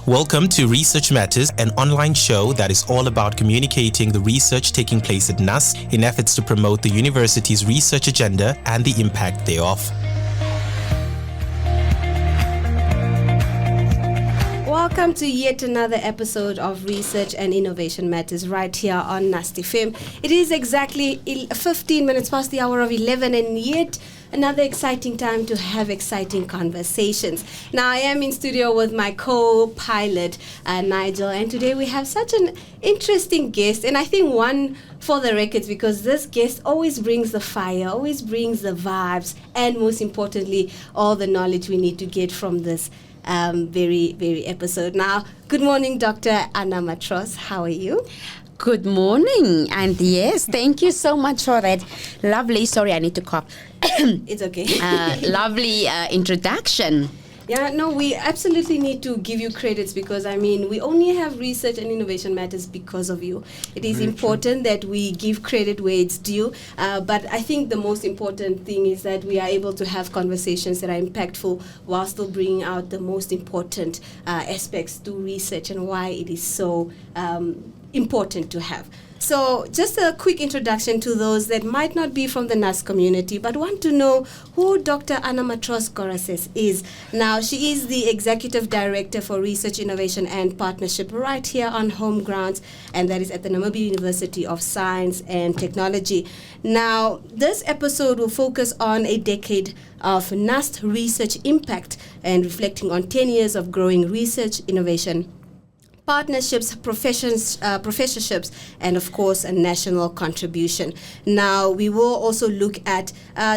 Welcome to Research Matters, an online show that is all about communicating the research taking place at NUST in efforts to promote the university's research agenda and the impact thereof. Welcome to yet another episode of Research and Innovation Matters right here on NUST FM. It is exactly 15 minutes past the hour of 11 and yet another exciting time to have exciting conversations. Now I am in studio with my co-pilot Nigel, and today we have such an interesting guest, and I think one for the records, because this guest always brings the fire, always brings the vibes, and most importantly all the knowledge we need to get from this very episode. Now, good morning, Dr. Anna Matros. How are you? Good morning, and yes, thank you so much for that lovely, sorry, I need to cough. It's okay. Lovely introduction. Yeah, no, we absolutely need to give you credits because, I mean, we only have Research and Innovation Matters because of you. It is important that we give credit where it's due, but I think the most important thing is that we are able to have conversations that are impactful while still bringing out the most important aspects to research and why it is so important to have. So just a quick introduction to those that might not be from the NUST community but want to know who Dr. Anna Matros-Goreses is. Now, she is the Executive Director for Research, Innovation and Partnership right here on home grounds, and that is at the Namibia University of Science and Technology. Now, this episode will focus on a decade of NUST research impact and reflecting on 10 years of growing research, innovation, partnerships, professorships, and of course a national contribution. Now we will also look at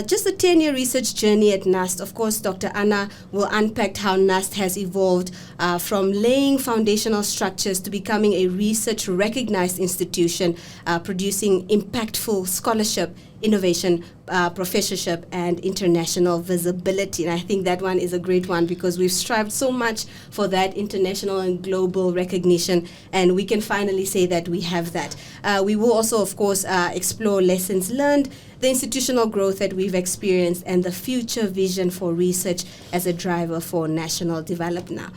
just the 10-year research journey at NUST. Of course, Dr. Anna will unpack how NUST has evolved from laying foundational structures to becoming a research recognized institution, producing impactful scholarship, innovation, professorship, and international visibility. And I think that one is a great one because we've strived so much for that international and global recognition, and we can finally say that we have that. We will also, of course, explore lessons learned, the institutional growth that we've experienced, and the future vision for research as a driver for national development.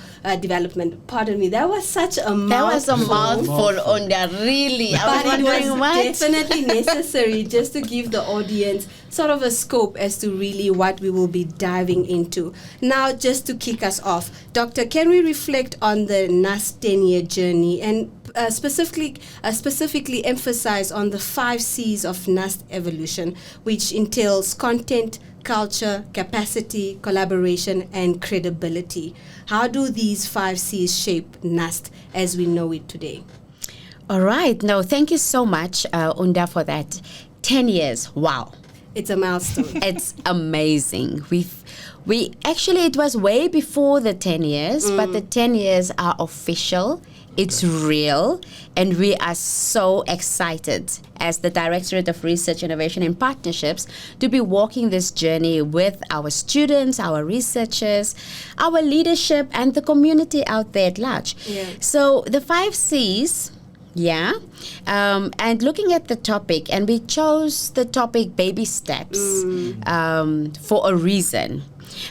Pardon me, that was such a mouthful. That was a mouthful, Unda, really. But it was definitely necessary just to give the audience sort of a scope as to really what we will be diving into. Now, just to kick us off, Doctor, can we reflect on the NUST 10-year journey and specifically emphasize on the 5 C's of NUST evolution, which entails content, culture, capacity, collaboration, and credibility? How do these 5 C's shape NUST as we know it today? All right. No, thank you so much, Unda, for that. 10 years. Wow. It's a milestone. It's amazing. We actually, it was way before the 10 years, but the 10 years are official. It's real, and we are so excited as the Directorate of Research, Innovation and Partnerships to be walking this journey with our students, our researchers, our leadership, and the community out there at large. Yeah. So the 5 C's, and looking at the topic, and we chose the topic baby steps for a reason.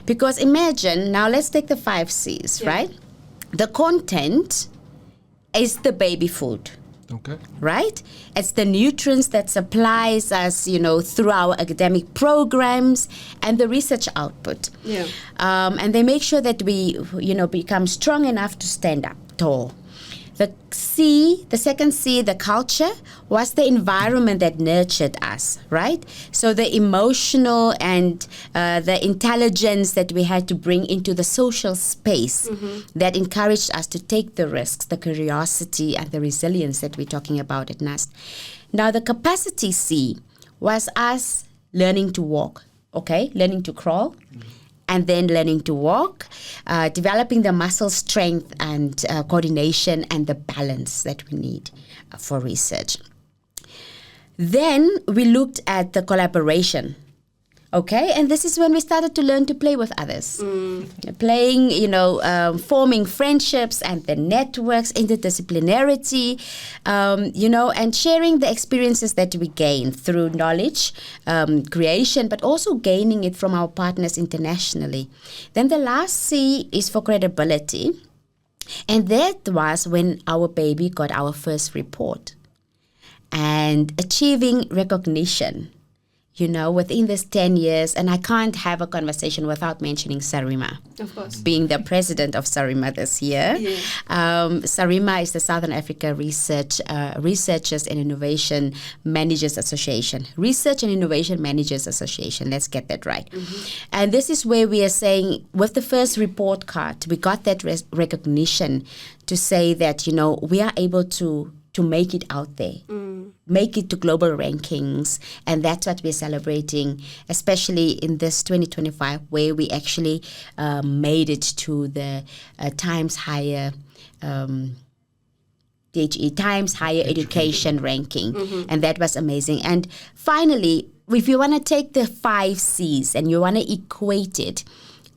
Because imagine, now let's take the 5 C's, right? The content is the baby food. Okay. Right? It's the nutrients that supplies us, through our academic programs and the research output. Yeah. And they make sure that we, become strong enough to stand up tall. The second C, the culture, was the environment that nurtured us, right? So the emotional and the intelligence that we had to bring into the social space that encouraged us to take the risks, the curiosity and the resilience that we're talking about at NUST. Now, the capacity C was us learning to walk, learning to crawl. And then learning to walk, developing the muscle strength and coordination and the balance that we need for research. Then we looked at the collaboration. Okay, and this is when we started to learn to play with others. Playing, forming friendships and the networks, interdisciplinarity, and sharing the experiences that we gain through knowledge, creation, but also gaining it from our partners internationally. Then the last C is for credibility. And that was when our baby got our first report. And achieving recognition, within this 10 years, and I can't have a conversation without mentioning Sarima. Of course. Being the president of Sarima this year. Yeah. Sarima is the Southern Africa Researchers and Innovation Managers Association. Research and Innovation Managers Association, let's get that right. Mm-hmm. And this is where we are saying, with the first report card, we got that recognition to say that, we are able to make it out there, make it to global rankings, and that's what we're celebrating, especially in this 2025, where we actually made it to the Times Higher Times Higher Education ranking, and that was amazing. And finally, if you want to take the 5 C's and you want to equate it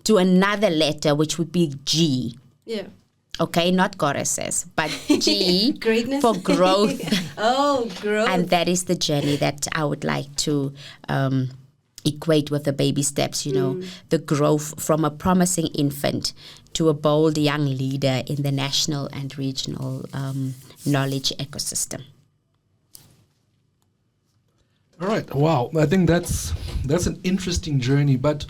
to another letter, which would be G. Yeah. Okay, not Goreses, but G Greatness. for growth. Oh, growth. And that is the journey that I would like to equate with the baby steps, the growth from a promising infant to a bold young leader in the national and regional knowledge ecosystem. All right. Wow. I think that's an interesting journey, but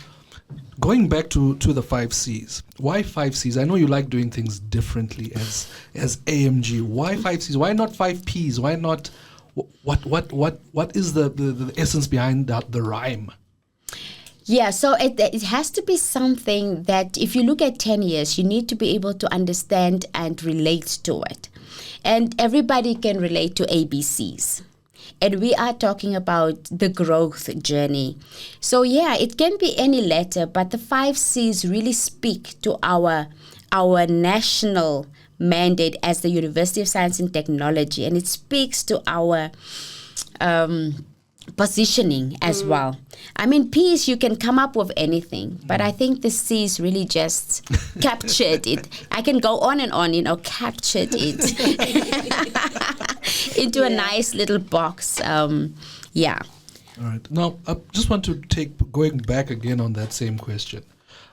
going back to the 5 C's, why 5 C's? I know you like doing things differently as AMG. Why 5 C's? Why not 5 P's? Why not? What is the essence behind the rhyme? Yeah, so it has to be something that if you look at 10 years, you need to be able to understand and relate to it. And everybody can relate to ABCs. And we are talking about the growth journey. So yeah, it can be any letter, but the 5 C's really speak to our national mandate as the University of Science and Technology, and it speaks to our positioning as well. I mean, P's, you can come up with anything, but I think the C's really just captured it. I can go on and on, captured it into a nice little box. Yeah. All right. Now, I just want to going back again on that same question.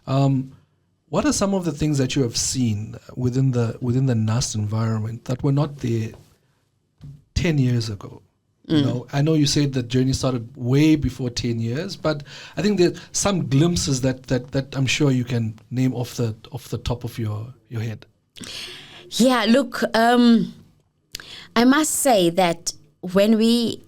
What are some of the things that you have seen within the NUST environment that were not there 10 years ago? I know you said that journey started way before 10 years, but I think there's some glimpses that I'm sure you can name off the top of your head. Yeah, look, I must say that when we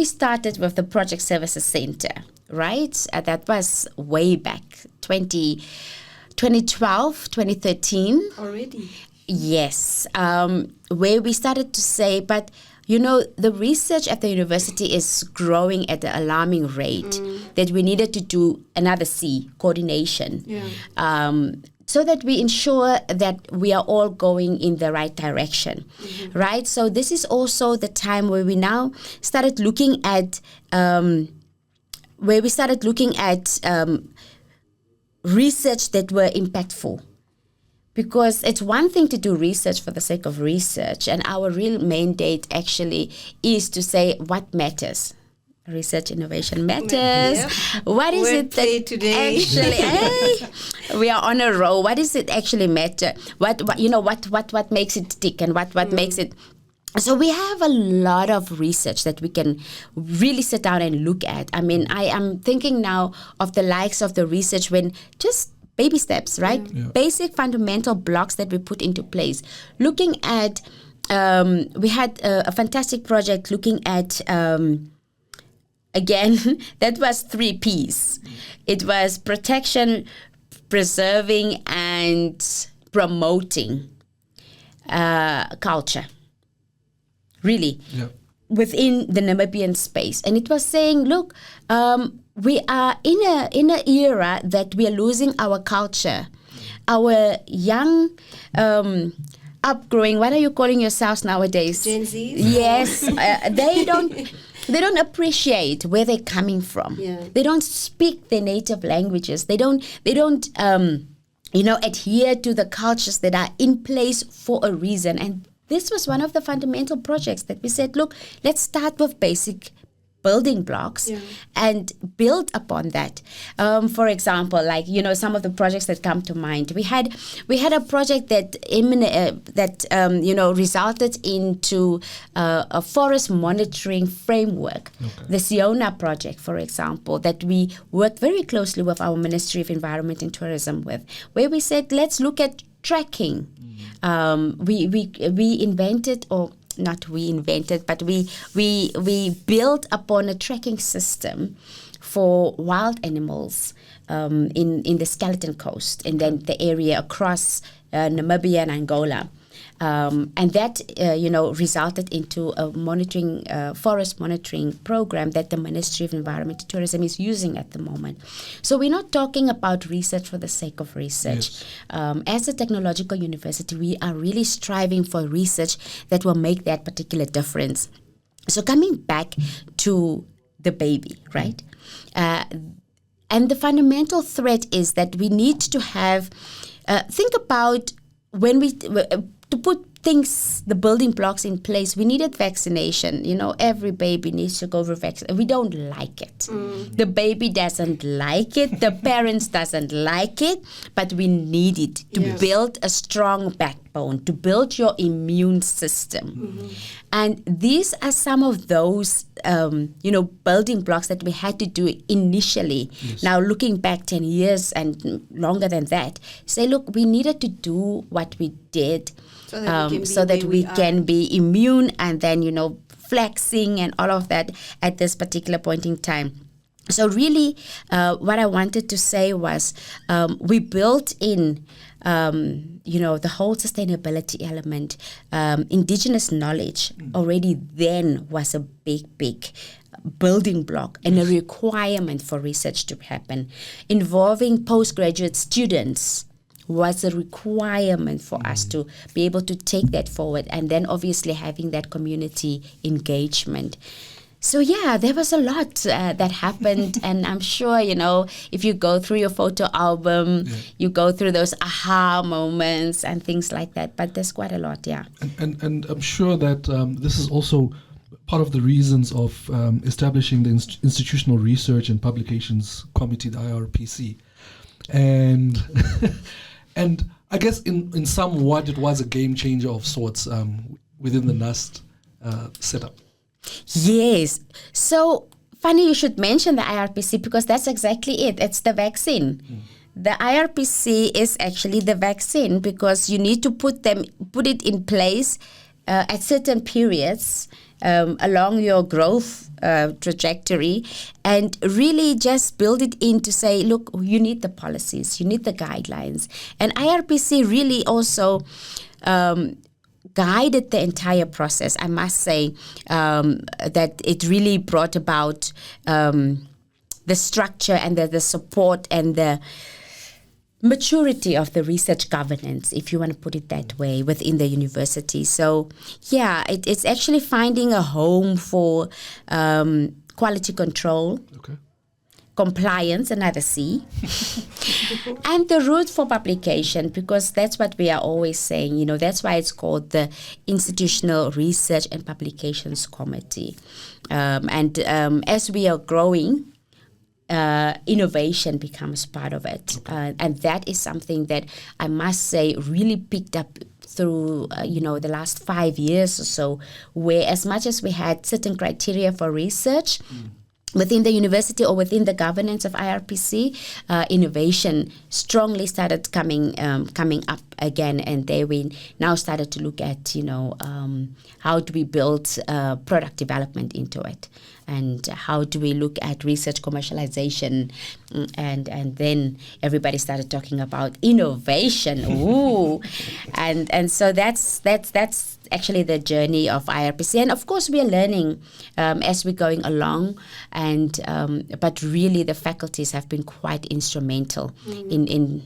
started with the Project Services Center, right? That was way back 2012, 2013. Already? Yes, where we started to say, but the research at the university is growing at an alarming rate that we needed to do another C, coordination. Yeah. So that we ensure that we are all going in the right direction, right? So this is also the time where we now started looking at, research that were impactful. Because it's one thing to do research for the sake of research, and our real mandate actually is to say what matters. Research innovation matters. Yep. What is it that today. actually we are on a roll? What does it actually matter? What makes it tick, and what makes it? So we have a lot of research that we can really sit down and look at. I mean, I am thinking now of the likes of the research when just baby steps, right? Yeah. Basic fundamental blocks that we put into place. Looking at, we had a fantastic project looking at, again, that was 3 P's. It was protection, preserving, and promoting culture. Really. Yeah. Within the Namibian space. And it was saying, look, we are in a era that we are losing our culture. Our young upgrowing, what are you calling yourselves nowadays? Gen Zs? Yes. They don't appreciate where they're coming from. Yeah. They don't speak their native languages. They don't adhere to the cultures that are in place for a reason. And this was one of the fundamental projects that we said, look, let's start with basic building blocks and build upon that. For example, like, some of the projects that come to mind. We had a project that resulted into a forest monitoring framework. The Siona project, for example, that we worked very closely with our Ministry of Environment and Tourism with, where we said, let's look at tracking. We invented, or not we invented, but we built upon a tracking system for wild animals in the Skeleton Coast, and then the area across Namibia and Angola. And that, resulted into a forest monitoring program that the Ministry of Environment and Tourism is using at the moment. So we're not talking about research for the sake of research. Yes. As a technological university, we are really striving for research that will make that particular difference. So coming back to the baby, right? And the fundamental threat is that we need to have, think about when we... to put the building blocks in place, we needed vaccination. Every baby needs to go for vaccine. We don't like it. The baby doesn't like it. The parents doesn't like it. But we need it to build a strong backbone, to build your immune system. And these are some of those, building blocks that we had to do initially. Yes. Now, looking back 10 years and longer than that, say, look, we needed to do what we did so that we can be immune, and then, flexing and all of that at this particular point in time. So really, what I wanted to say was we built in, the whole sustainability element. Indigenous knowledge already then was a big building block and a requirement for research to happen. Involving postgraduate students was a requirement for us to be able to take that forward, and then obviously having that community engagement. So there was a lot that happened, and I'm sure, if you go through your photo album, you go through those aha moments and things like that, but there's quite a lot, And I'm sure that this is also part of the reasons of establishing the Institutional Research and Publications Committee, the IRPC. And and I guess in somewhat it was a game changer of sorts within the NUST setup. Yes. So funny you should mention the IRPC, because that's exactly it. It's the vaccine. The IRPC is actually the vaccine, because you need to put it in place at certain periods along your growth trajectory, and really just build it in to say, look, you need the policies, you need the guidelines. And IRPC really also guided the entire process. I must say that it really brought about the structure and the support and the maturity of the research governance, if you want to put it that way, within the university. So, it's actually finding a home for quality control, compliance, another C, and the route for publication, because that's what we are always saying. That's why it's called the Institutional Research and Publications Committee. And as we are growing, innovation becomes part of it. And that is something that I must say really picked up through, the last 5 years or so, where as much as we had certain criteria for research within the university or within the governance of IRPC, innovation strongly started coming up again, and there we now started to look at, how do we build product development into it, and how do we look at research commercialization, and then everybody started talking about innovation. Ooh, and so that's actually the journey of IRPC, and of course we are learning as we're going along, and but really the faculties have been quite instrumental in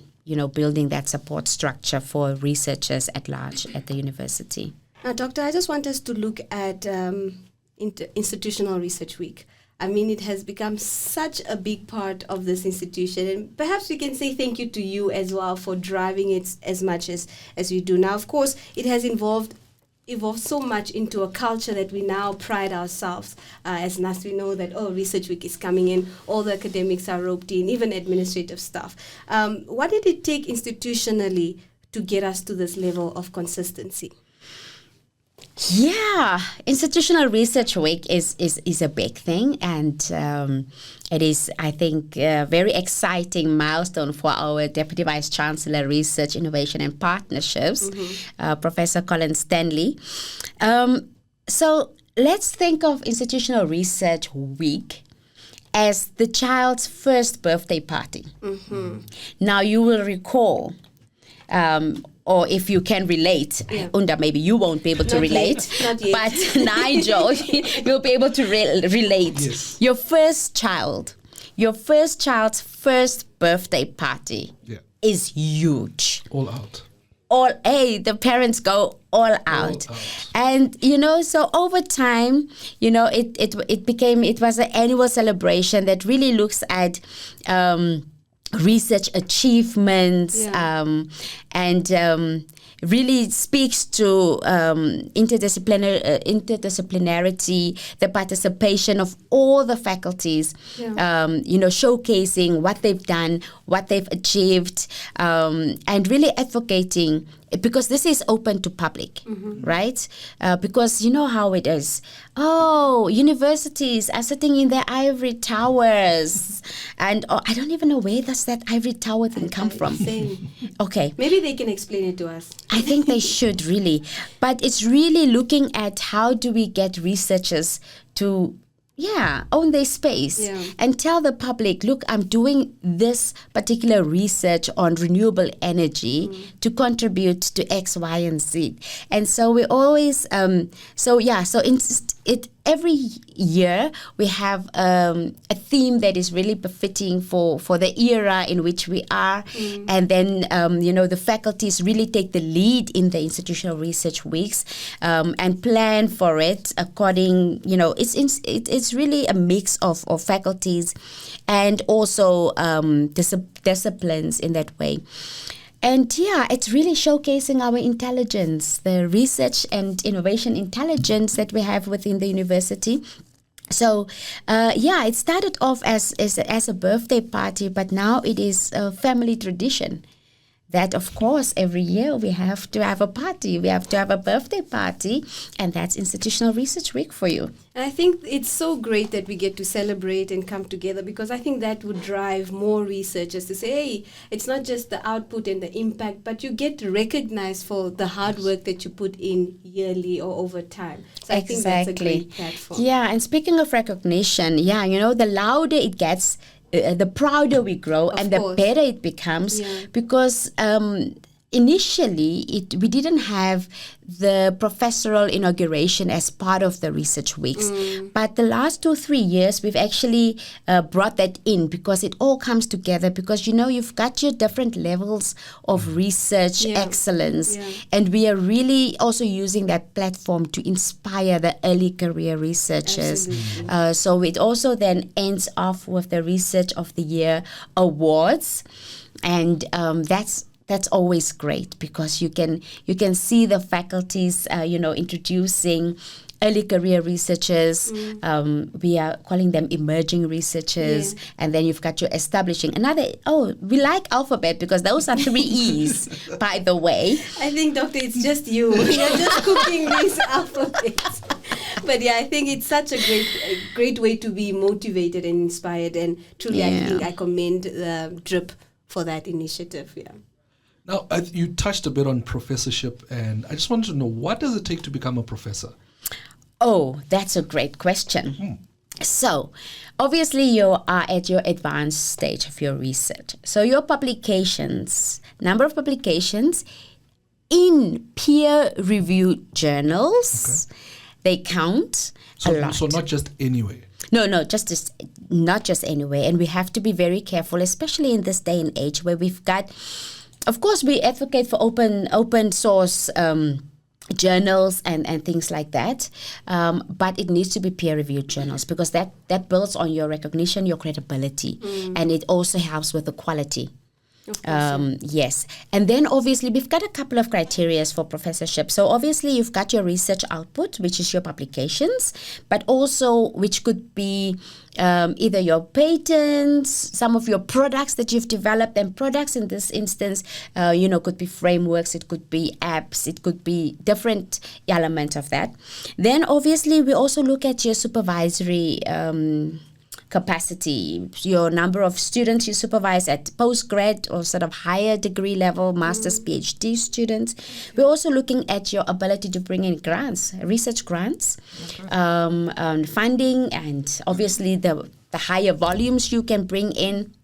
building that support structure for researchers at large at the university. Now, Doctor, I just want us to look at Institutional Research Week. I mean, it has become such a big part of this institution, and perhaps we can say thank you to you as well for driving it as much as you do. Now, of course, it has involved evolved so much into a culture that we now pride ourselves as NUST. We know that, Research Week is coming in, all the academics are roped in, even administrative staff. What did it take institutionally to get us to this level of consistency? Yeah, Institutional Research Week is a big thing, and it is, I think, a very exciting milestone for our Deputy Vice Chancellor, Research, Innovation and Partnerships, Professor Colin Stanley. So let's think of Institutional Research Week as the child's first birthday party. Now, you will recall, or if you can relate, Unda, maybe you won't be able to relate, but Nigel, you'll be able to relate. Yes. Your first child's first birthday party is huge. All out. The parents go all out. And, so over time, it was an annual celebration that really looks at research achievements and really speaks to interdisciplinarity, the participation of all the faculties, showcasing what they've done, what they've achieved, and really advocating, because this is open to public, right? Because you know how it is. Universities are sitting in their ivory towers. And I don't even know where does that ivory tower thing come from. Same. Okay. Maybe they can explain it to us. I think they should really. But it's really looking at how do we get researchers to own their space and tell the public, look, I'm doing this particular research on renewable energy to contribute to X, Y, and Z. And so we always, every year we have a theme that is really befitting for the era in which we are. And then, the faculties really take the lead in the institutional research weeks and plan for it according, it's really a mix of faculties and also disciplines in that way. And it's really showcasing our intelligence, the research and innovation intelligence that we have within the university. So, it started off as a birthday party, but now it is a family tradition. That, of course, every year we have to have a party. We have to have a birthday party, and that's Institutional Research Week for you. And I think it's so great that we get to celebrate and come together, because I think that would drive more researchers to say, hey, it's not just the output and the impact, but you get recognized for the hard work that you put in yearly or over time. So I think that's a great platform. Yeah, and speaking of recognition, the louder it gets, the prouder we grow, and the better it becomes, because initially we didn't have the professorial inauguration as part of the research weeks, but the last 2-3 years we've actually brought that in, because it all comes together, because you've got your different levels of research excellence, and we are really also using that platform to inspire the early career researchers. So it also then ends off with the Research of the Year awards, and that's always great, because you can see the faculties introducing early career researchers. We are calling them emerging researchers, and then you've got your establishing. We like alphabet because those are 3 E's, by the way. I think, Doctor, it's just you. You're just cooking these alphabets. But I think it's such a great way to be motivated and inspired, and truly I think I commend DRIP for that initiative. Now, you touched a bit on professorship, and I just wanted to know, what does it take to become a professor? Oh, that's a great question. So, obviously, you are at your advanced stage of your research. So, your number of publications in peer-reviewed journals, they count a lot. So, not just anywhere. No, not just anywhere. And we have to be very careful, especially in this day and age where we've got... Of course, we advocate for open source journals and things like that, but it needs to be peer-reviewed journals, because that builds on your recognition, your credibility, and it also helps with the quality. Of course, Yes. And then obviously we've got a couple of criteria for professorship. So obviously you've got your research output, which is your publications, but also which could be either your patents, some of your products that you've developed, and products in this instance, could be frameworks, it could be apps, it could be different elements of that. Then obviously we also look at your supervisory capacity, your number of students you supervise at postgrad or sort of higher degree level, master's, PhD students. We're also looking at your ability to bring in grants, research grants, funding, and obviously the higher volumes you can bring in,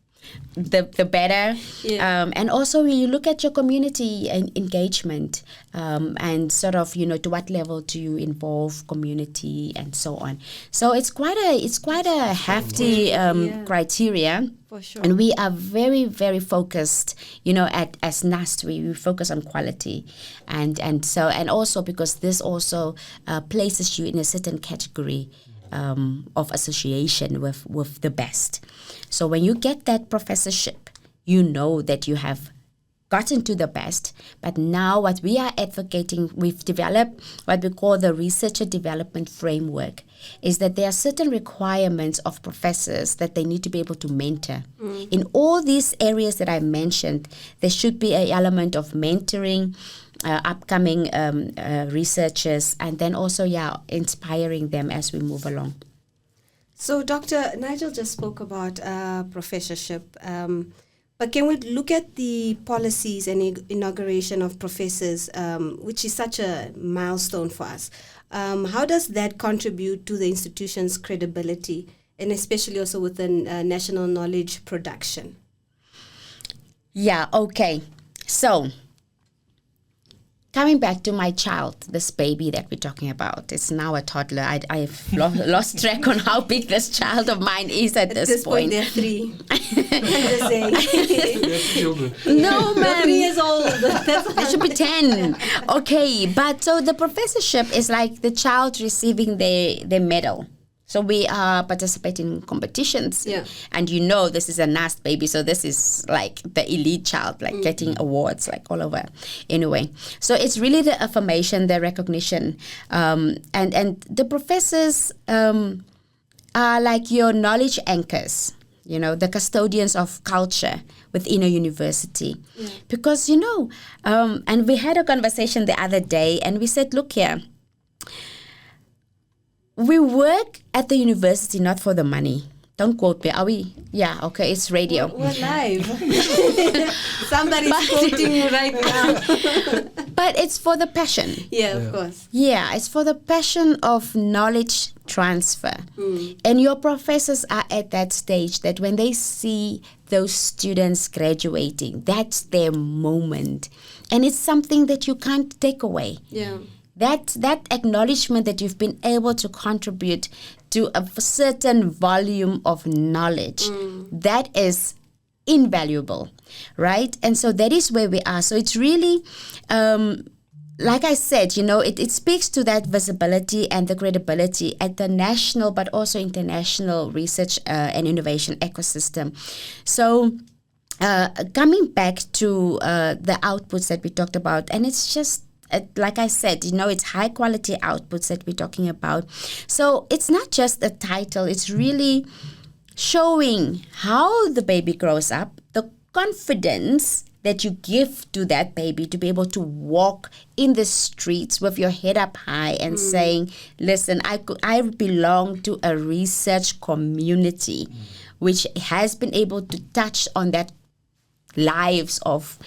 the better. Yeah. And also you look at your community engagement, and sort of, to what level do you involve community and so on. So it's quite a hefty criteria. for sure. And we are very, very focused, as NUST, we focus on quality. And also because this also places you in a certain category of association with the best. So when you get that professorship, you know that you have gotten to the best. But now what we are advocating, we've developed what we call the researcher development framework, is that there are certain requirements of professors that they need to be able to mentor. In all these areas that I mentioned, there should be an element of mentoring upcoming researchers, and then also, inspiring them as we move along. So Dr. Nigel just spoke about professorship, but can we look at the policies and inauguration of professors, which is such a milestone for us? How does that contribute to the institution's credibility, and especially also within national knowledge production? Yeah, okay. So, coming back to my child, this baby that we're talking about, it's now a toddler. I've lost track on how big this child of mine is at this point. They're 3. I'm just saying. No, man. 3 years old. That's It should be 10. Okay, but so the professorship is like the child receiving their medal. So we are participating in competitions. Yeah. And this is a NUST baby, so this is like the elite child, like getting awards like all over. Anyway, so it's really the affirmation, the recognition. And the professors are like your knowledge anchors, the custodians of culture within a university. Yeah. Because, and we had a conversation the other day, and we said, look here, we work at the university not for the money. Don't quote me. Are we? Yeah, okay, it's radio. We're live. Somebody's quoting right now. But it's for the passion. Yeah, of course. Yeah, it's for the passion of knowledge transfer. And your professors are at that stage that when they see those students graduating, that's their moment. And it's something that you can't take away. Yeah. That acknowledgement that you've been able to contribute to a certain volume of knowledge, that is invaluable, right? And so that is where we are. So it's really, like I said, it speaks to that visibility and the credibility at the national but also international research and innovation ecosystem. So coming back to the outputs that we talked about, and it's just, like I said, it's high quality outputs that we're talking about. So it's not just a title, it's really showing how the baby grows up, the confidence that you give to that baby to be able to walk in the streets with your head up high and saying, listen, I belong to a research community which has been able to touch on that lives of,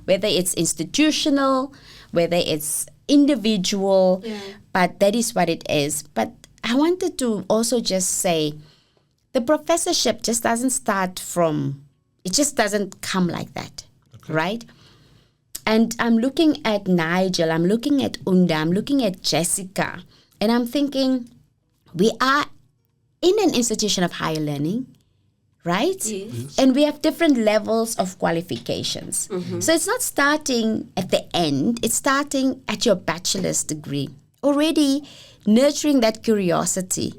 whether it's institutional, whether it's individual, but that is what it is. But I wanted to also just say, the professorship just doesn't it just doesn't come like that, right? And I'm looking at Nigel, I'm looking at Unda, I'm looking at Jessica, and I'm thinking, we are in an institution of higher learning, right? Yes. And we have different levels of qualifications. So it's not starting at the end, it's starting at your bachelor's degree. Already nurturing that curiosity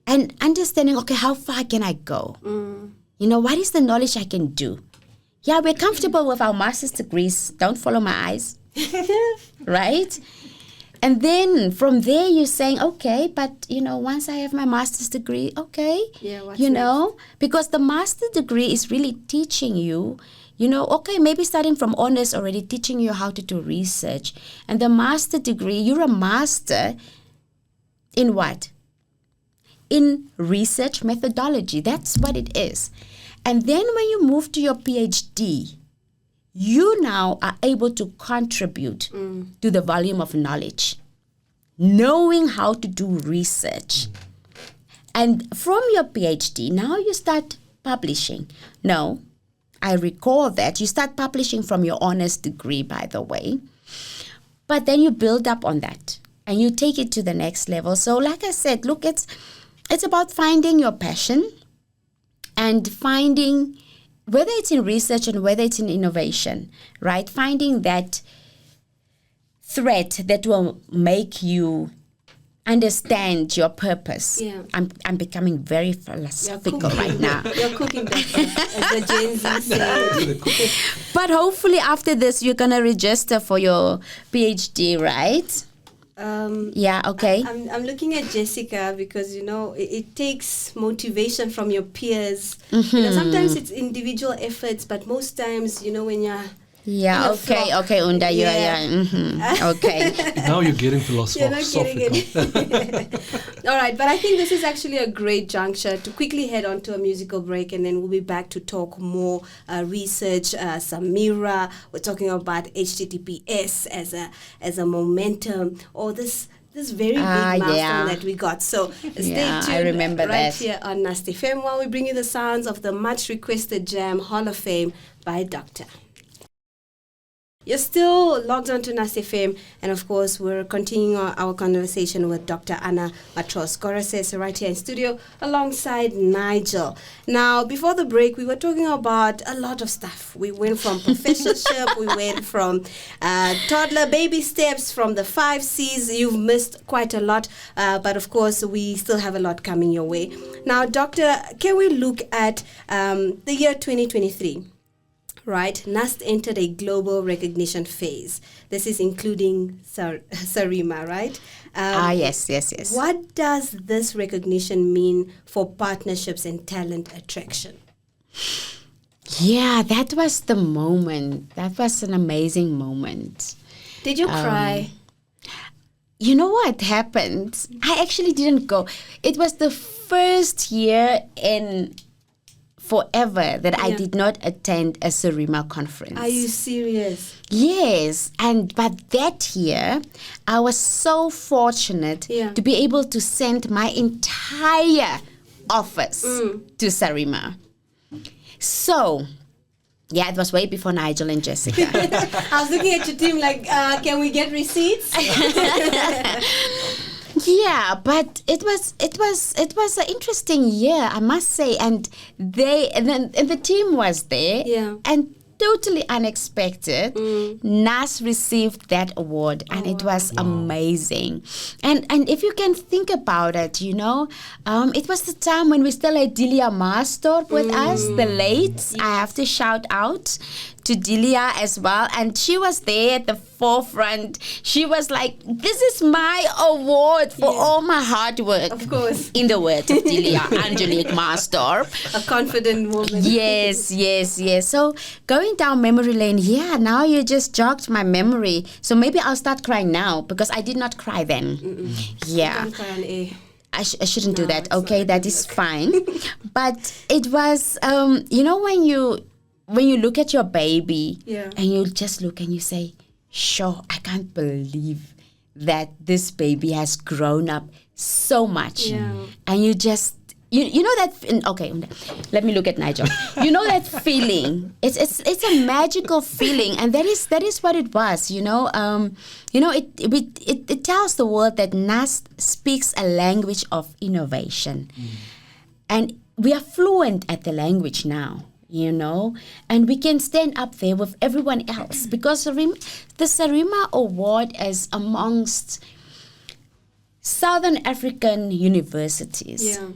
and understanding, okay, how far can I go? What is the knowledge I can do? Yeah, we're comfortable with our master's degrees. Don't follow my eyes. Right? And then from there you're saying, okay, but once I have my master's degree, okay. Yeah, what's because the master degree is really teaching you, okay, maybe starting from honors already teaching you how to do research. And the master degree, you're a master in what? In research methodology. That's what it is. And then when you move to your PhD, you now are able to contribute to the volume of knowledge, knowing how to do research. And from your PhD, now you start publishing. No, I recall that you start publishing from your honors degree, by the way. But then you build up on that and you take it to the next level. So like I said, look, it's about finding your passion and finding, whether it's in research and whether it's in innovation, right? Finding that thread that will make you understand your purpose. Yeah. I'm becoming very philosophical right now. You're cooking better, as the Gen Z said. But hopefully after this, you're going to register for your PhD, right? Yeah, okay. I'm looking at Jessica because, it takes motivation from your peers. Mm-hmm. Sometimes it's individual efforts, but most times, when you're... Yeah, okay, Unda, okay. Now you're getting philosophical. You're not getting it. All right, but I think this is actually a great juncture to quickly head on to a musical break, and then we'll be back to talk more research, some mirror. We're talking about HTTPS as a momentum, or this very big milestone that we got. So stay tuned. I remember right that. Here on NUST FM while we bring you the sounds of the much requested jam Hall of Fame by Dr. You're still logged on to NUST FM, and of course, we're continuing our conversation with Dr. Anna Matros-Goreses right here in studio alongside Nigel. Now, before the break, we were talking about a lot of stuff. We went from professorship, we went from toddler baby steps, from the 5 C's. You've missed quite a lot, but of course, we still have a lot coming your way. Now, Doctor, can we look at the year 2023? Right, NUST entered a global recognition phase. This is including SARIMA, right? Yes. What does this recognition mean for partnerships and talent attraction? Yeah, that was the moment. That was an amazing moment. Did you cry? You know what happened? I actually didn't go. It was the first year in forever that I did not attend a SARIMA conference. Are you serious? Yes, but that year I was so fortunate to be able to send my entire office to SARIMA. So, it was way before Nigel and Jessica. I was looking at your team like, can we get receipts? Yeah, but it was an interesting year, I must say, and the team was there, and totally unexpected, NUST received that award, and it was amazing. And if you can think about it, it was the time when we still had Delia Marstorp with us, the late. I have to shout out to Delia as well, and she was there at the forefront. She was like, this is my award for all my hard work. Of course. In the words of Delia Angelique Marstorp. A confident woman. Yes. So going down memory lane, now you just jogged my memory. So maybe I'll start crying now because I did not cry then. Yeah. Don't cry on air. I shouldn't do that. Okay, that is fine. But it was, when you look at your baby and you just look and you say, sure, I can't believe that this baby has grown up so much. Yeah. And you just, you know that, okay, let me look at Nigel. You know that feeling. It's a magical feeling, and that is what it was, It tells the world that NUST speaks a language of innovation. And we are fluent at the language now. And we can stand up there with everyone else because the SARIMA Award is amongst Southern African universities. Yeah.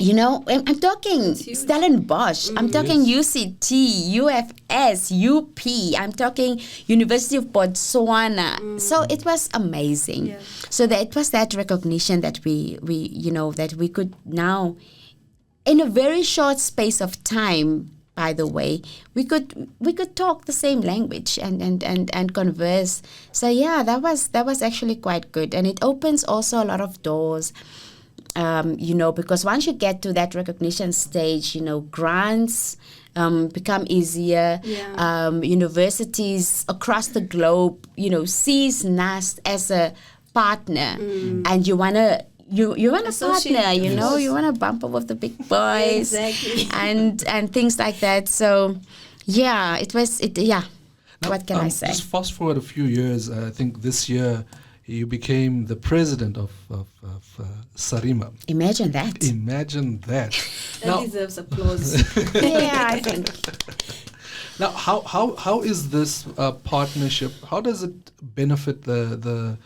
You know, I'm talking Stellenbosch, I'm talking UCT, UFS, UP, I'm talking University of Botswana. So it was amazing. Yeah. So that it was that recognition that we that we could now, in a very short space of time, by the way, we could talk the same language and converse. So yeah, that was actually quite good, and it opens also a lot of doors. Because once you get to that recognition stage, grants become easier. Yeah. Universities across the globe, sees NUST as a partner, and you wanna partner. You wanna bump up with the big boys, exactly. and things like that. So, yeah, it was it. Yeah, now, what can I say? Just fast forward a few years. I think this year you became the president of Sarima. Imagine that. Imagine that. That deserves applause. Yeah, I think. Now, how is this partnership? How does it benefit the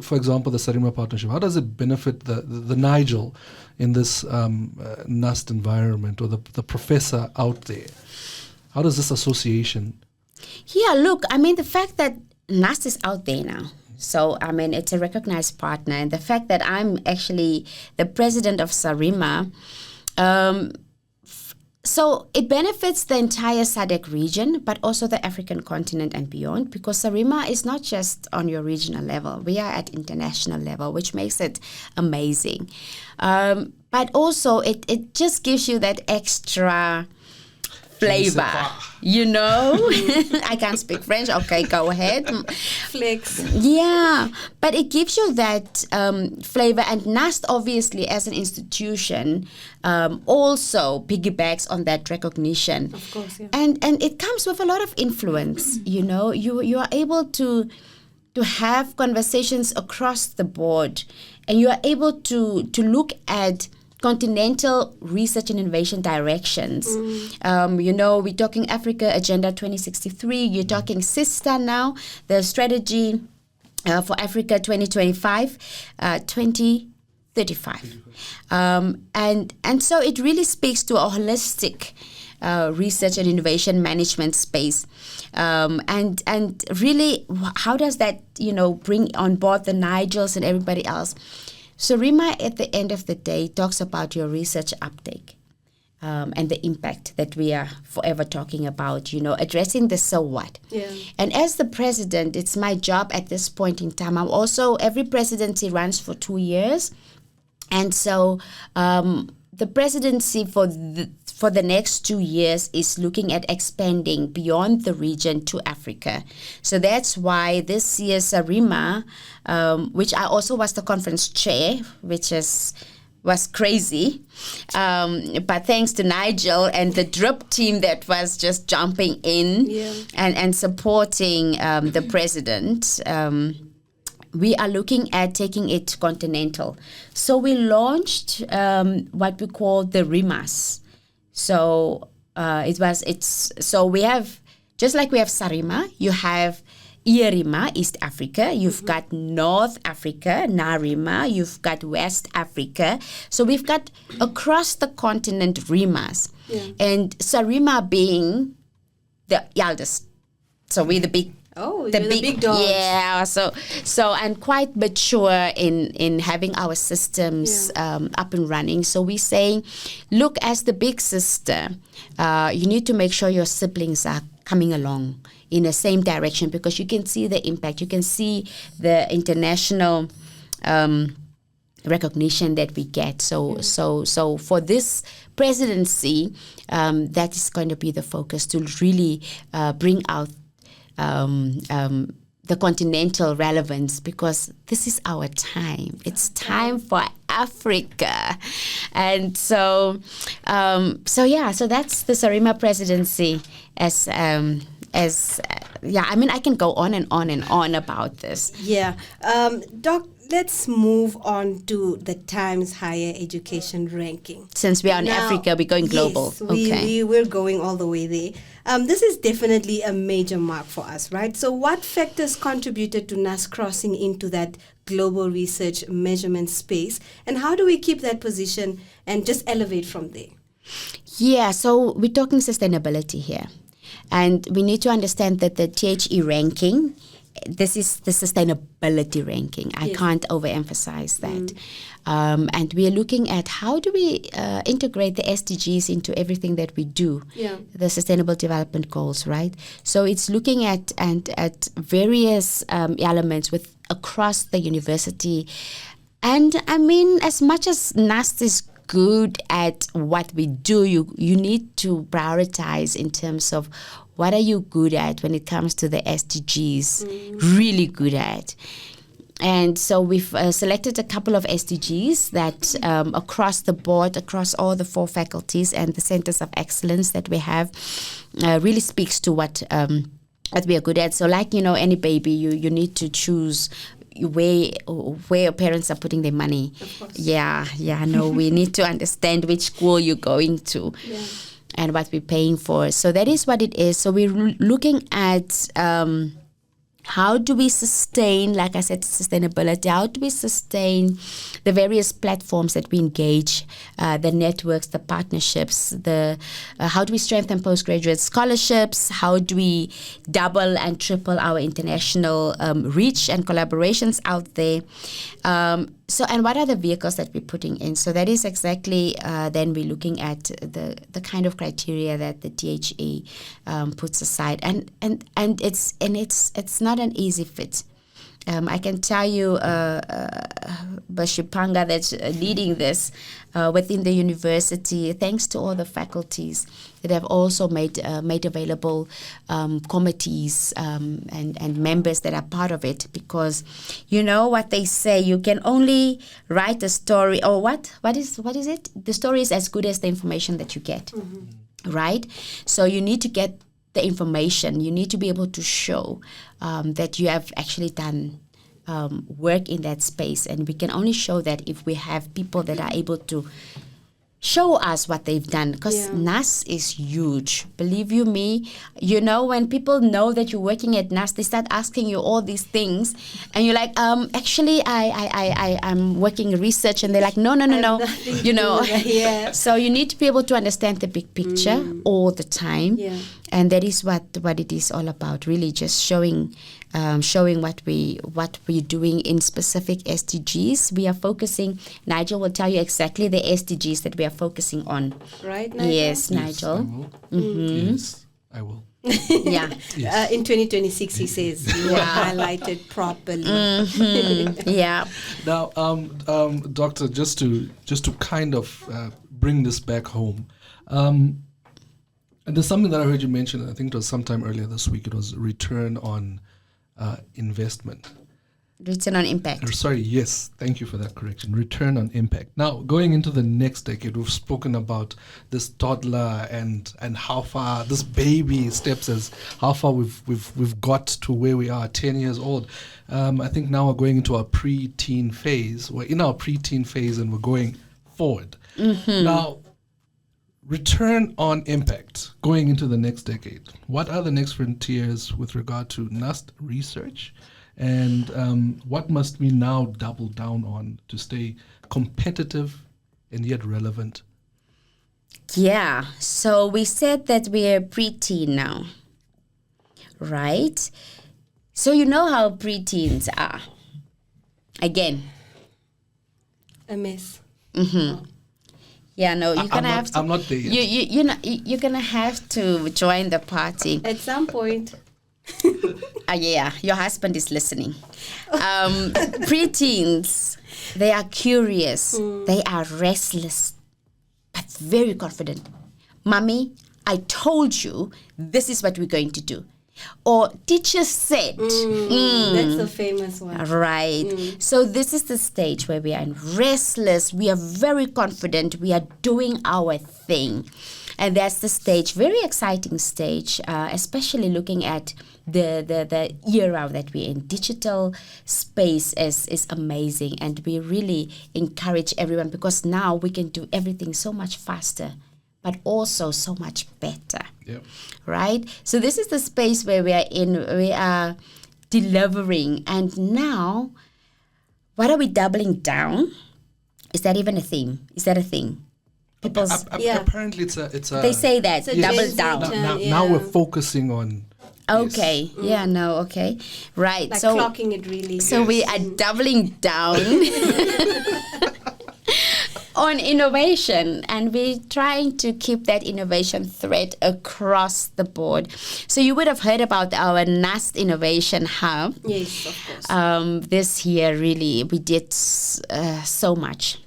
for example, the Sarima partnership? How does it benefit the Nigel in this NUST environment, or the professor out there? How does this association? Yeah, look, I mean, the fact that NUST is out there now. So, I mean, it's a recognized partner. And the fact that I'm actually the president of Sarima, so it benefits the entire SADC region, but also the African continent and beyond, because Sarima is not just on your regional level. We are at international level, which makes it amazing. But also, it just gives you that extra flavor, I can't speak French. Okay, go ahead. Flex. Yeah, but it gives you that flavor, and NUST obviously as an institution also piggybacks on that recognition. Of course, yeah. And it comes with a lot of influence. You are able to have conversations across the board, and you are able to look at continental research and innovation directions. We're talking Africa Agenda 2063. You're talking SISTA now, the strategy for Africa 2025, 2035. And so it really speaks to a holistic research and innovation management space. And really, how does that, bring on board the Nigels and everybody else? Sarima, at the end of the day, talks about your research uptake and the impact that we are forever talking about, addressing the so what. Yeah. And as the president, it's my job at this point in time. I'm also, every presidency runs for 2 years. And so the presidency for the next 2 years is looking at expanding beyond the region to Africa. So that's why this year's Sarima, which I also was the conference chair, which was crazy. But thanks to Nigel and the DRIP team that was just jumping in and supporting the president, we are looking at taking it continental. So we launched what we call the RIMAS. So so we have, just like we have Sarima, you have IRIMA, East Africa, you've got North Africa, NARIMA, you've got West Africa. So we've got across the continent RIMAs. Yeah. And Sarima being the eldest. So we're the big the big dogs. Yeah, so I'm quite mature in having our systems up and running. So we're saying, look, as the big sister, you need to make sure your siblings are coming along in the same direction, because you can see the impact. You can see the international recognition that we get. So for this presidency, that is going to be the focus, to really bring out the continental relevance, because this is our time. It's time for Africa. And so that's the Sarima presidency I mean, I can go on and on and on about this. Yeah. Doc, let's move on to the Times Higher Education ranking. Since we are in Africa, we're going global. Yes, we're going all the way there. This is definitely a major mark for us, right? So what factors contributed to NUST crossing into that global research measurement space, and how do we keep that position and just elevate from there? Yeah, so we're talking sustainability here. And we need to understand that the THE ranking, this is the sustainability ranking. I can't overemphasize that. And we are looking at how do we integrate the SDGs into everything that we do, the Sustainable Development Goals, right? So it's looking at various elements across the university. And I mean, as much as NUST is good at what we do, you need to prioritize in terms of what are you good at when it comes to the SDGs, really good at. And so we've selected a couple of SDGs that across the board, across all the 4 faculties and the centers of excellence that we have, really speaks to what we are good at. So like, any baby, you need to choose where your parents are putting their money. Of course. No, we need to understand which school you're going to and what we're paying for. So that is what it is. So we're looking at how do we sustain, like I said, sustainability? How do we sustain the various platforms that we engage, the networks, the partnerships, how do we strengthen postgraduate scholarships? How do we double and triple our international reach and collaborations out there? And what are the vehicles that we're putting in? So that is exactly then we're looking at the kind of criteria that the THE puts aside, and it's not an easy fit. I can tell you, Bashipanga, that's leading this within the university, thanks to all the faculties that have also made available committees and members that are part of it. Because you know what they say, you can only write a story, or what is it? The story is as good as the information that you get, right? So you need to get the information. You need to be able to show that you have actually done work in that space, and we can only show that if we have people that are able to show us what they've done, because NUST is huge. Believe you me, when people know that you're working at NUST, they start asking you all these things, and you're like, actually, I'm working in research, and they're like, no, So you need to be able to understand the big picture all the time, and that is what it is all about. Really, just showing what we're doing in specific SDGs. We are focusing. Nigel will tell you exactly the SDGs that we are focusing on. Right, Nigel? Yes, Nigel. Yes, I will. Yeah. Yes. In 2026, he says, you are highlighted properly. Yeah. Now, Doctor, just to kind of bring this back home, and there's something that I heard you mention. I think it was sometime earlier this week. It was return on investment. Return on impact. Sorry, yes, thank you for that correction. Return on impact. Now, going into the next decade, we've spoken about this toddler and how far this baby steps, as how far we've got to where we are, 10 years old. I think now we're going into our pre-teen phase. We're in our pre-teen phase and we're going forward. Now, return on impact going into the next decade. What are the next frontiers with regard to NUST research? And what must we now double down on to stay competitive and yet relevant? Yeah, so we said that we are preteen now, right? So you know how preteens are. Again. A mess. Yeah, no, you're gonna have to. I'm not there yet. You're gonna have to join the party at some point. Yeah, your husband is listening. Preteens, they are curious, they are restless, but very confident. Mommy, I told you this is what we're going to do. Or teacher said. That's the famous one. Right. So this is the stage where we are restless, we are very confident, we are doing our thing. And that's the stage, very exciting stage, especially looking at the era that we're in. Digital space is amazing, and we really encourage everyone, because now we can do everything so much faster but also so much better. Yep. Right? So this is the space where we are in. We are delivering. And now, what are we doubling down? Is that even a theme? Is that a thing? People's Apparently, it's a. they say that It's a double Gen Z down. term. Now we're focusing on. Okay. Yeah. No. Okay. Right. Like so clocking it really. So we are doubling down on innovation, and we're trying to keep that innovation thread across the board. So you would have heard about our NUST Innovation Hub. Yes, of course. This year, really, we did so much.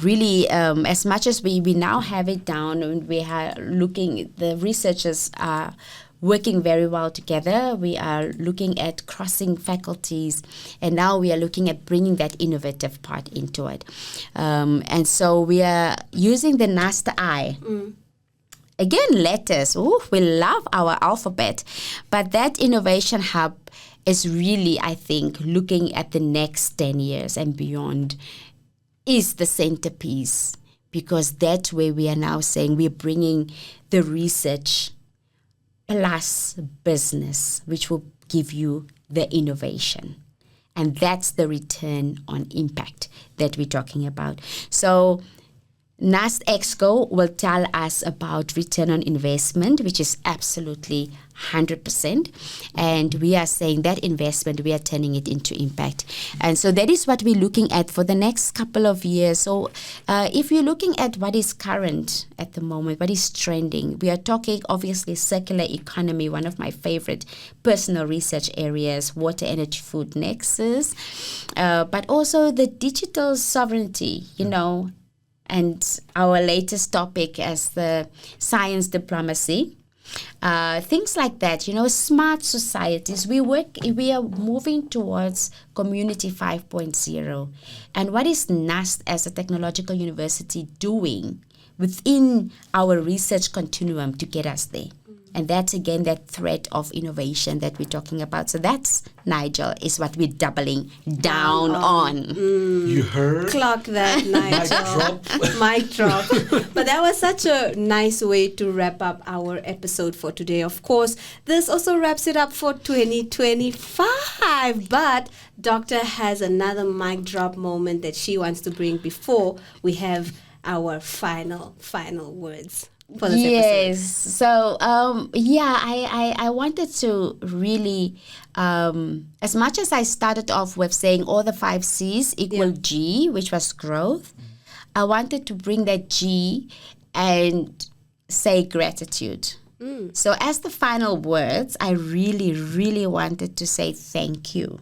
Really, as much as we now have it down, we are looking, the researchers are working very well together. We are looking at crossing faculties, and now we are looking at bringing that innovative part into it. And so we are using the NUST I. Again, letters. Ooh, we love our alphabet. But that innovation hub is really, I think, looking at the next 10 years and beyond is the centerpiece, because that's where we are now saying we're bringing the research plus business, which will give you the innovation. And that's the return on impact that we're talking about. So NUST Exco will tell us about return on investment, which is absolutely 100%. And we are saying that investment, we are turning it into impact. And so that is what we're looking at for the next couple of years. So if you're looking at what is current at the moment, what is trending, we are talking obviously circular economy, one of my favorite personal research areas, water, energy, food nexus, but also the digital sovereignty, and our latest topic as the science diplomacy. Things like that, smart societies. We are moving towards community 5.0. And what is NUST as a technological university doing within our research continuum to get us there? And that's, again, that thread of innovation that we're talking about. So that's, Nigel, is what we're doubling down on. You heard? Clock that, Nigel. Mic drop. But that was such a nice way to wrap up our episode for today. Of course, this also wraps it up for 2025. But Doctor has another mic drop moment that she wants to bring before we have our final words for this episode. So I wanted to really, as much as I started off with saying all the 5 C's equal G, which was growth, I wanted to bring that G and say gratitude. So as the final words, I really, really wanted to say thank you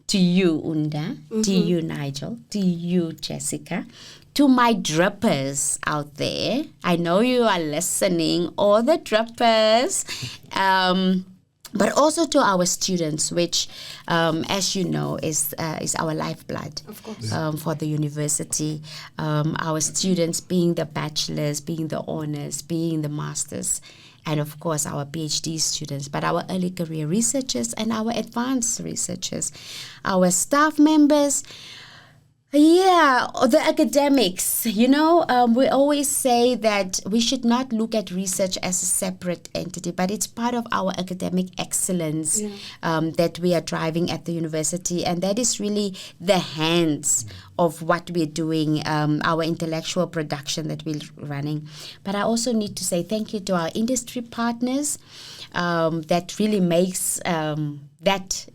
to you, Unda, to you, Nigel, to you, Jessica, to my drippers out there. I know you are listening, all the drippers, but also to our students, which, as you know, is our lifeblood. Of course. For the university. Our students being the bachelors, being the honors, being the masters, and of course our PhD students, but our early career researchers and our advanced researchers, our staff members. The academics, we always say that we should not look at research as a separate entity, but it's part of our academic excellence that we are driving at the university. And that is really the hands of what we're doing, our intellectual production that we're running. But I also need to say thank you to our industry partners that really makes that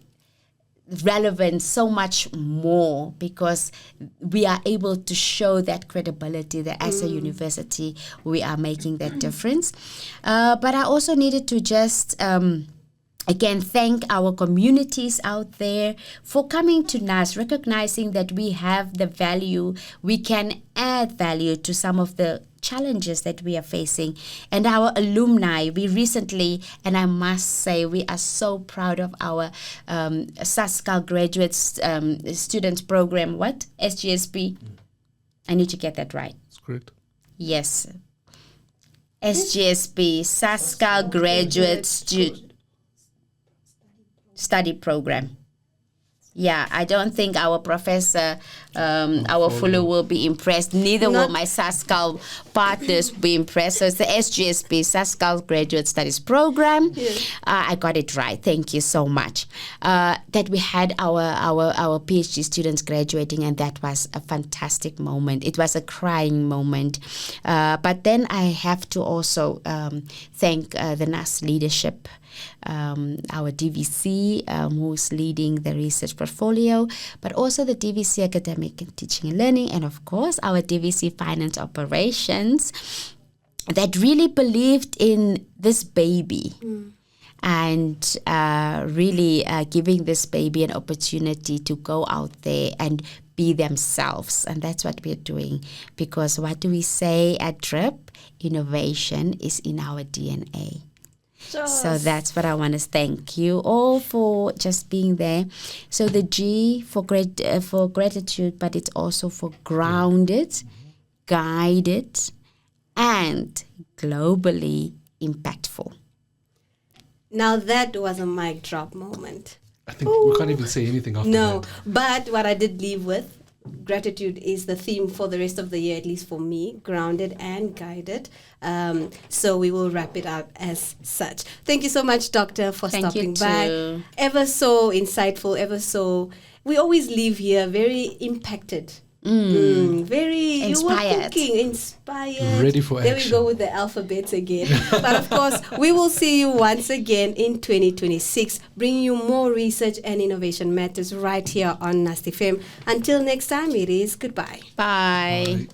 relevant so much more, because we are able to show that credibility that as a university we are making that difference. But I also needed to just again thank our communities out there for coming to NUST, recognizing that we have the value, we can add value to some of the challenges that we are facing. And our alumni, we recently, and I must say, we are so proud of our SASCAL graduate students program. What? SGSP? I need to get that right. That's correct. Yes. SGSP, SASCAL graduate study program. Yeah, I don't think our professor, our Fulu will be impressed. Neither will my SASCAL partners be impressed. So it's the SGSP, SASCAL Graduate Studies Program. Yes. I got it right. Thank you so much. That we had our PhD students graduating, and that was a fantastic moment. It was a crying moment. But then I have to also thank the NUST leadership, our DVC, who's leading the research portfolio, but also the DVC Academic and Teaching and Learning, and of course our DVC Finance Operations, that really believed in this baby. And really giving this baby an opportunity to go out there and be themselves. And that's what we're doing. Because what do we say at DRIP? Innovation is in our DNA. So that's what I want to thank you all for just being there. So the G for gratitude, but it's also for grounded, guided, and globally impactful. Now that was a mic drop moment. I think we can't even say anything after that. No, but what I did leave with, gratitude is the theme for the rest of the year, at least for me, grounded and guided. So we will wrap it up as such. Thank you so much, Doctor, for stopping by. Ever so insightful, we always leave here very impacted. Very inspired. You were inspired. Ready for action. There we go with the alphabets again. But of course, we will see you once again in 2026, bringing you more research and innovation matters right here on NUST FM. Until next time, it is goodbye. Bye. Bye.